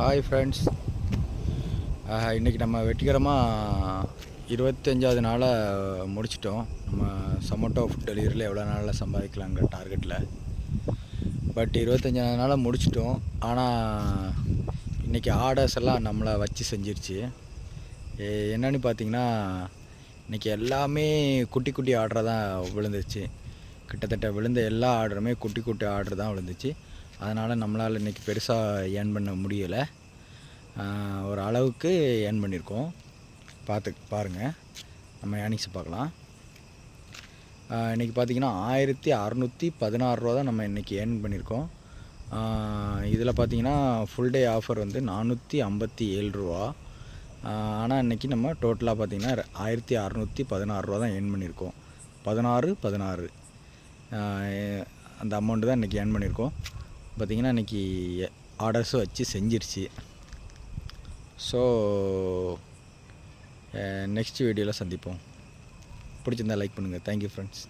Hi friends, இன்றைக்கி நம்ம வெற்றிகரமாக 25வது நாளை முடிச்சிட்டோம். நம்ம Zomato ஃபுட் டெலிவரியில் எவ்வளோ நாளில் சம்பாதிக்கலாங்கிற டார்கெட்டில். பட் 25வது நாளை முடிச்சிட்டோம். ஆனால் இன்றைக்கி ஆர்டர்ஸ் எல்லாம் நம்மளை வச்சு செஞ்சிருச்சு. என்னென்னு பார்த்திங்கன்னா, இன்றைக்கி எல்லாமே குட்டி குட்டி ஆர்டராக தான் விழுந்துச்சு. கிட்டத்தட்ட விழுந்த எல்லா ஆர்டருமே குட்டி குட்டி ஆர்டர் தான் விழுந்துச்சு. அதனால் நம்மளால் இன்றைக்கி பெருசாக ஏர்ன் பண்ண முடியலை. ஒரு அளவுக்கு ஏர்ன் பண்ணியிருக்கோம். பாருங்கள், நம்ம ஏர்னிங்ஸை பார்க்கலாம். இன்றைக்கி பார்த்திங்கன்னா 1616 ரூபா தான் நம்ம இன்றைக்கி ஏர்ன் பண்ணியிருக்கோம். இதில் பார்த்திங்கன்னா ஃபுல் டே ஆஃபர் வந்து 457 ரூபா. ஆனால் இன்றைக்கி நம்ம டோட்டலாக பார்த்திங்கன்னா 1616 ரூபா தான் ஏர்ன் பண்ணியிருக்கோம். 16 அந்த அமௌண்ட்டு தான் இன்றைக்கி ஏர்ன் பண்ணியிருக்கோம். பார்த்திங்கன்னா இன்றைக்கி ஆர்டர்ஸும் வச்சு செஞ்சிருச்சு. ஸோ நெக்ஸ்ட் வீடியோவில் சந்திப்போம். பிடிச்சிருந்தா லைக் பண்ணுங்கள். Thank you friends.